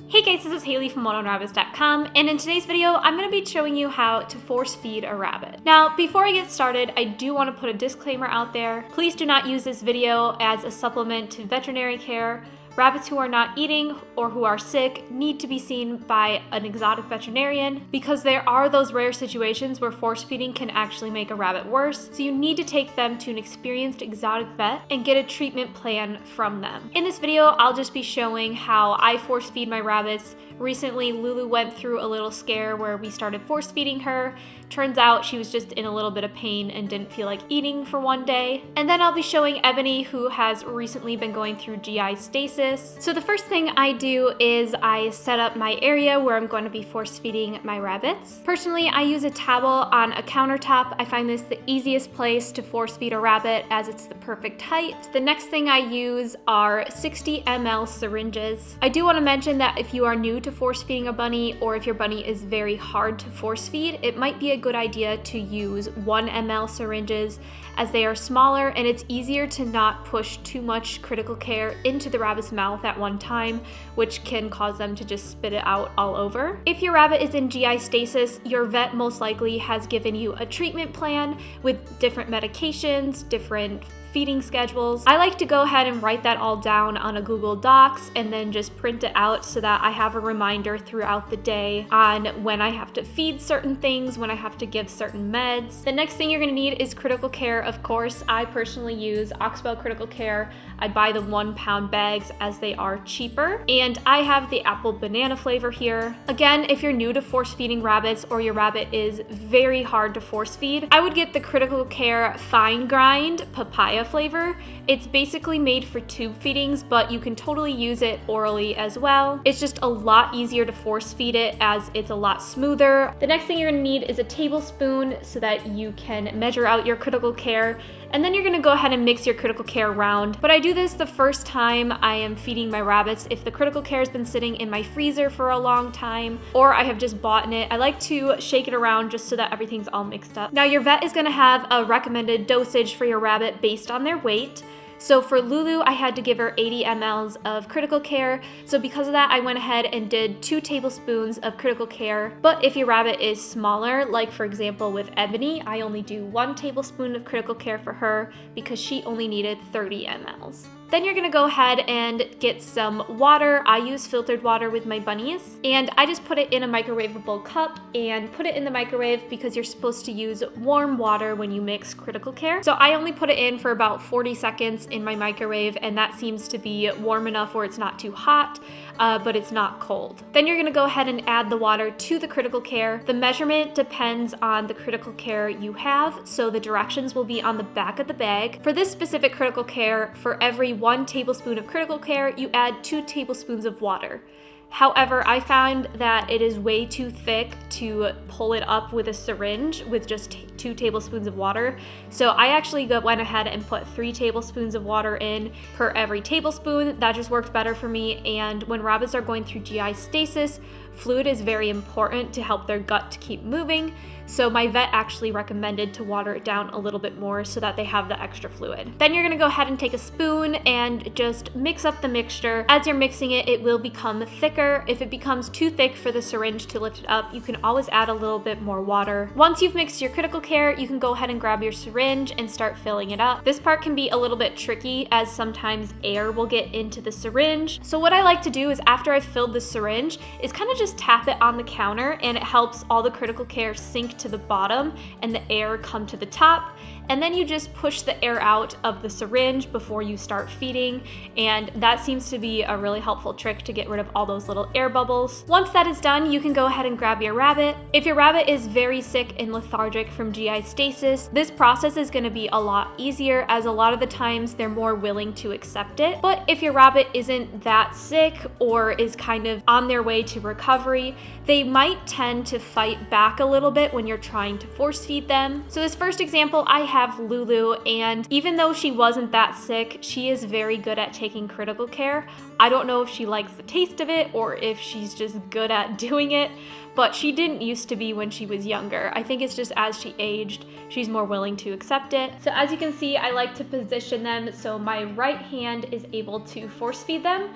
Hey guys, this is Haley from OneOnRabbits.com, and in today's video, I'm going to be showing you how to force feed a rabbit. Now, before I get started, I do want to put a disclaimer out there. Please do not use this video as a supplement to veterinary care. Rabbits who are not eating or who are sick need to be seen by an exotic veterinarian because there are those rare situations where force feeding can actually make a rabbit worse, so you need to take them to an experienced exotic vet and get a treatment plan from them. In this video, I'll just be showing how I force feed my rabbits. Recently, Lulu went through a little scare where we started force feeding her. Turns out she was just in a little bit of pain and didn't feel like eating for one day. And then I'll be showing Ebony, who has recently been going through GI stasis. So the first thing I do is I set up my area where I'm going to be force feeding my rabbits. Personally, I use a towel on a countertop. I find this the easiest place to force feed a rabbit as it's the perfect height. The next thing I use are 60 ml syringes. I do want to mention that if you are new to force feeding a bunny, or if your bunny is very hard to force feed, it might be a good idea to use 1 ml syringes as they are smaller and it's easier to not push too much critical care into the rabbit's mouth at one time, which can cause them to just spit it out all over. If your rabbit is in GI stasis, your vet most likely has given you a treatment plan with different medications, different feeding schedules. I like to go ahead and write that all down on a Google Docs and then just print it out so that I have a reminder throughout the day on when I have to feed certain things, when I have to give certain meds. The next thing you're gonna need is critical care, of course. I personally use Oxbow Critical Care. I buy the 1 pound bags as they are cheaper. And I have the apple banana flavor here. Again, if you're new to force feeding rabbits or your rabbit is very hard to force feed, I would get the Critical Care fine grind papaya flavor. It's basically made for tube feedings, but you can totally use it orally as well. It's just a lot easier to force feed it as it's a lot smoother. The next thing you're gonna need is a tablespoon so that you can measure out your critical care. And then you're gonna go ahead and mix your critical care around. But I do this the first time I am feeding my rabbits. If the critical care has been sitting in my freezer for a long time, or I have just bought it, I like to shake it around just so that everything's all mixed up. Now your vet is gonna have a recommended dosage for your rabbit based on their weight. So for Lulu, I had to give her 80 mLs of critical care. So because of that, I went ahead and did 2 tablespoons of critical care. But if your rabbit is smaller, like for example with Ebony, I only do 1 tablespoon of critical care for her because she only needed 30 mLs. Then you're gonna go ahead and get some water. I use filtered water with my bunnies, and I just put it in a microwavable cup and put it in the microwave because you're supposed to use warm water when you mix critical care. So I only put it in for about 40 seconds in my microwave, and that seems to be warm enough where it's not too hot, but it's not cold. Then you're gonna go ahead and add the water to the critical care. The measurement depends on the critical care you have, so the directions will be on the back of the bag. For this specific critical care, for every 1 tablespoon of critical care, you add 2 tablespoons of water. However, I found that it is way too thick to pull it up with a syringe with just 2 tablespoons of water. So I actually went ahead and put 3 tablespoons of water in per every tablespoon. That just worked better for me. And when rabbits are going through GI stasis, fluid is very important to help their gut to keep moving. So my vet actually recommended to water it down a little bit more so that they have the extra fluid. Then you're gonna go ahead and take a spoon and just mix up the mixture. As you're mixing it, it will become thicker. If it becomes too thick for the syringe to lift it up, you can always add a little bit more water. Once you've mixed your critical care, you can go ahead and grab your syringe and start filling it up. This part can be a little bit tricky as sometimes air will get into the syringe. So what I like to do is after I've filled the syringe is kind of just tap it on the counter, and it helps all the critical care sink to the bottom and the air come to the top. And then you just push the air out of the syringe before you start feeding, and that seems to be a really helpful trick to get rid of all those little air bubbles. Once that is done, you can go ahead and grab your rabbit. If your rabbit is very sick and lethargic from GI stasis, this process is going to be a lot easier as a lot of the times they're more willing to accept it. But if your rabbit isn't that sick or is kind of on their way to recovery, they might tend to fight back a little bit when you're trying to force feed them. So this first example, I have Lulu, and even though she wasn't that sick, she is very good at taking critical care. I don't know if she likes the taste of it or if she's just good at doing it, but she didn't used to be when she was younger. I think it's just as she aged, she's more willing to accept it. So as you can see, I like to position them so my right hand is able to force feed them,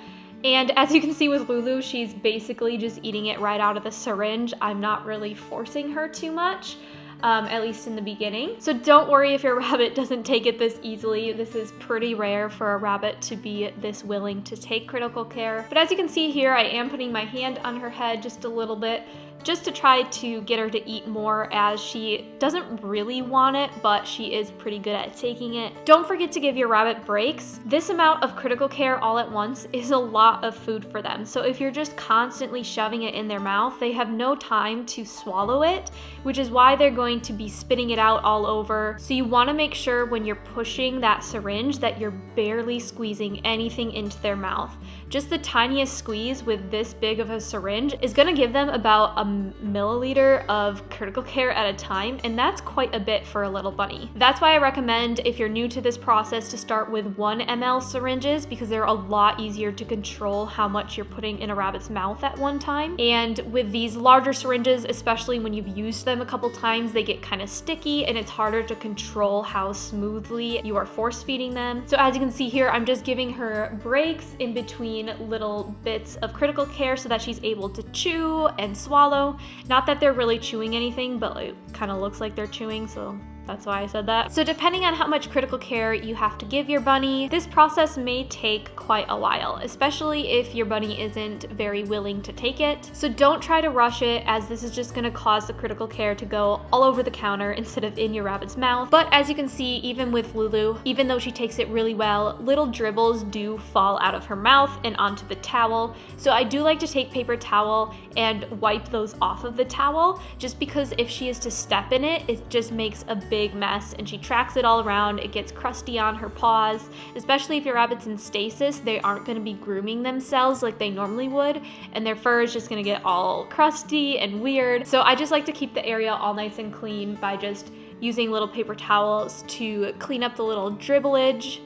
And as you can see with Lulu, she's basically just eating it right out of the syringe. I'm not really forcing her too much. At least in the beginning. So don't worry if your rabbit doesn't take it this easily. This is pretty rare for a rabbit to be this willing to take critical care. But as you can see here, I am putting my hand on her head just a little bit, just to try to get her to eat more, as she doesn't really want it, but she is pretty good at taking it. Don't forget to give your rabbit breaks. This amount of critical care all at once is a lot of food for them. So if you're just constantly shoving it in their mouth, they have no time to swallow it, which is why they're going to be spitting it out all over. So you want to make sure when you're pushing that syringe that you're barely squeezing anything into their mouth. Just the tiniest squeeze with this big of a syringe is going to give them about a milliliter of critical care at a time, and that's quite a bit for a little bunny. That's why I recommend, if you're new to this process, to start with 1 ml syringes, because they're a lot easier to control how much you're putting in a rabbit's mouth at one time. And with these larger syringes, especially when you've used them a couple times, they get kind of sticky and it's harder to control how smoothly you are force feeding them. So as you can see here, I'm just giving her breaks in between little bits of critical care so that she's able to chew and swallow. Not that they're really chewing anything, but it kind of looks like they're chewing, so that's why I said that. So depending on how much critical care you have to give your bunny, this process may take quite a while, especially if your bunny isn't very willing to take it. So don't try to rush it, as this is just gonna cause the critical care to go all over the counter instead of in your rabbit's mouth. But as you can see, even with Lulu, even though she takes it really well, little dribbles do fall out of her mouth and onto the towel. So I do like to take paper towel and wipe those off of the towel, just because if she is to step in it, it just makes a big mess and she tracks it all around. It gets crusty on her paws, especially if your rabbit's in stasis. They aren't going to be grooming themselves like they normally would, and their fur is just going to get all crusty and weird. So I just like to keep the area all nice and clean by just using little paper towels to clean up the little drippage,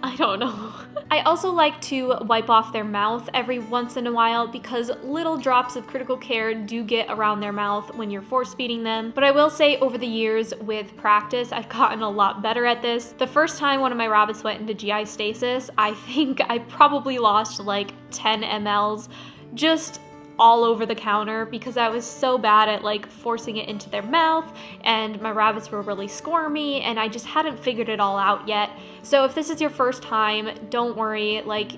I don't know. I also like to wipe off their mouth every once in a while, because little drops of critical care do get around their mouth when you're force feeding them. But I will say, over the years with practice, I've gotten a lot better at this. The first time one of my rabbits went into GI stasis, I think I probably lost like 10 mLs just all over the counter, because I was so bad at like forcing it into their mouth, and my rabbits were really squirmy and I just hadn't figured it all out yet. So if this is your first time, don't worry, like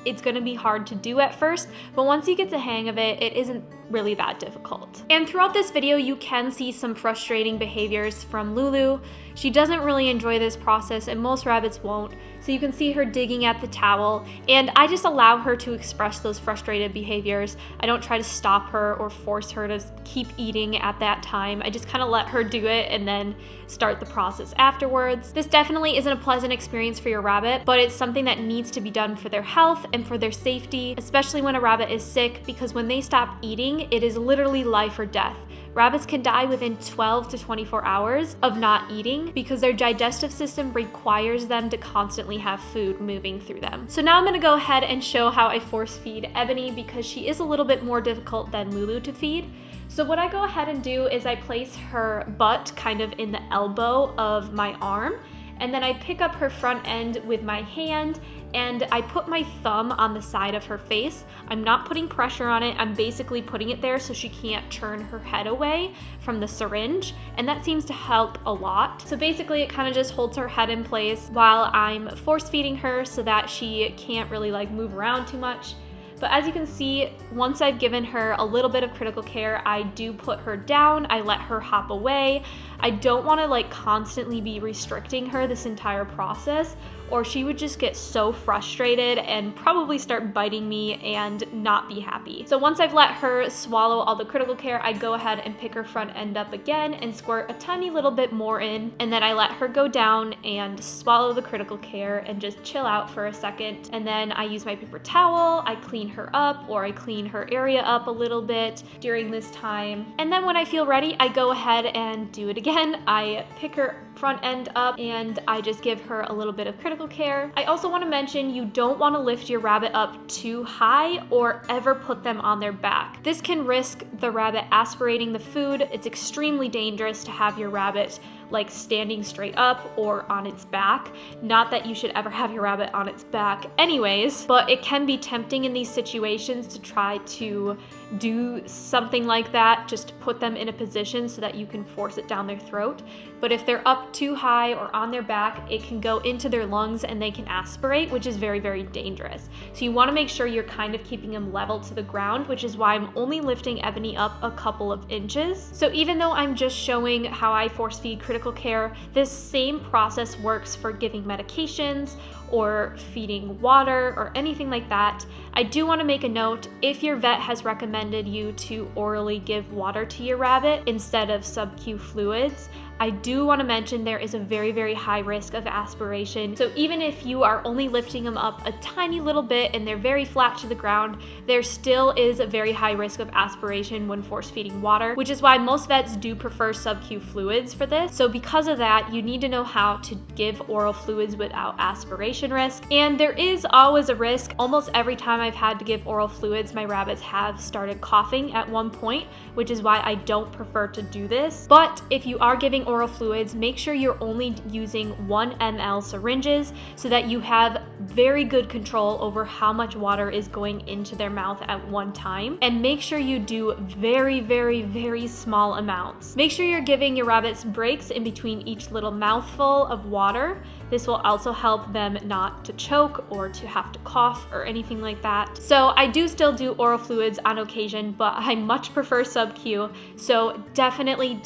it's gonna be hard to do at first, but once you get the hang of it, it isn't really that difficult. And throughout this video, you can see some frustrating behaviors from Lulu. She doesn't really enjoy this process, and most rabbits won't. So you can see her digging at the towel, and I just allow her to express those frustrated behaviors. I don't try to stop her or force her to keep eating at that time. I just kind of let her do it and then start the process afterwards. This definitely isn't a pleasant experience for your rabbit, but it's something that needs to be done for their health and for their safety, especially when a rabbit is sick, because when they stop eating, it is literally life or death. Rabbits can die within 12 to 24 hours of not eating, because their digestive system requires them to constantly have food moving through them. So now I'm gonna go ahead and show how I force feed Ebony, because she is a little bit more difficult than Lulu to feed. So what I go ahead and do is I place her butt kind of in the elbow of my arm, and then I pick up her front end with my hand and I put my thumb on the side of her face. I'm not putting pressure on it, I'm basically putting it there so she can't turn her head away from the syringe, and that seems to help a lot. So basically it kind of just holds her head in place while I'm force feeding her so that she can't really like move around too much. But as you can see, once I've given her a little bit of critical care, I do put her down, I let her hop away. I don't want to like constantly be restricting her this entire process, or she would just get so frustrated and probably start biting me and not be happy. So once I've let her swallow all the critical care, I go ahead and pick her front end up again and squirt a tiny little bit more in, and then I let her go down and swallow the critical care and just chill out for a second. And then I use my paper towel, I clean her up, or I clean her area up a little bit during this time. And then when I feel ready, I go ahead and do it again. I pick her front end up and I just give her a little bit of critical care. I also want to mention, you don't want to lift your rabbit up too high or ever put them on their back. This can risk the rabbit aspirating the food. It's extremely dangerous to have your rabbit like standing straight up or on its back. Not that you should ever have your rabbit on its back anyways, but it can be tempting in these situations to try to do something like that, just to put them in a position so that you can force it down their throat. But if they're up too high or on their back, it can go into their lungs and they can aspirate, which is very, very dangerous. So you want to make sure you're kind of keeping them level to the ground, which is why I'm only lifting Ebony up a couple of inches. So even though I'm just showing how I force feed critical care, this same process works for giving medications or feeding water or anything like that. I do want to make a note, if your vet has recommended you to orally give water to your rabbit instead of sub-Q fluids, I do want to mention there is a very, very high risk of aspiration. So even if you are only lifting them up a tiny little bit and they're very flat to the ground, there still is a very high risk of aspiration when force feeding water, which is why most vets do prefer sub-Q fluids for this. So because of that, you need to know how to give oral fluids without aspiration risk. And there is always a risk. Almost every time I've had to give oral fluids, my rabbits have started coughing at one point, which is why I don't prefer to do this. But if you are giving oral fluids, make sure you're only using 1 ml syringes so that you have very good control over how much water is going into their mouth at one time. And make sure you do very, very, very small amounts. Make sure you're giving your rabbits breaks in between each little mouthful of water. This will also help them not to choke or to have to cough or anything like that. So I do still do oral fluids on occasion, but I much prefer sub-Q. So definitely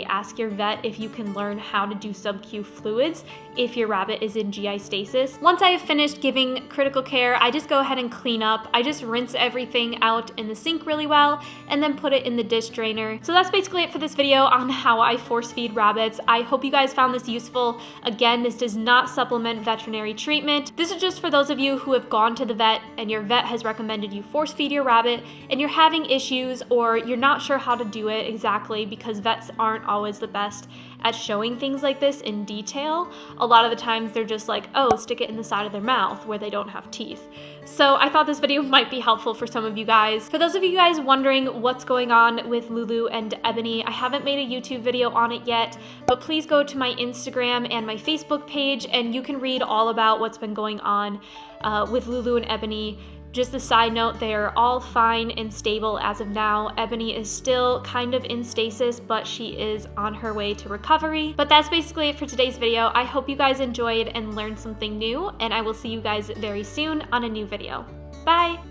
ask your vet if you can learn how to do sub-Q fluids if your rabbit is in GI stasis. Once I have finished giving critical care, I just go ahead and clean up. I just rinse everything out in the sink really well and then put it in the dish drainer. So that's basically it for this video on how I force feed rabbits. I hope you guys found this useful. Again, this does not supplement veterinary treatment. This is just for those of you who have gone to the vet and your vet has recommended you force feed your rabbit and you're having issues or you're not sure how to do it exactly because vets aren't always the best at showing things like this in detail. A lot of the times they're just like, oh, stick it in the side of their mouth where they don't have teeth. So I thought this video might be helpful for some of you guys. For those of you guys wondering what's going on with Lulu and Ebony, I haven't made a YouTube video on it yet, but please go to my Instagram and my Facebook page and you can read all about what's been going on with Lulu and Ebony. Just a side note, they are all fine and stable as of now. Ebony is still kind of in stasis, but she is on her way to recovery. But that's basically it for today's video. I hope you guys enjoyed and learned something new, and I will see you guys very soon on a new video. Bye!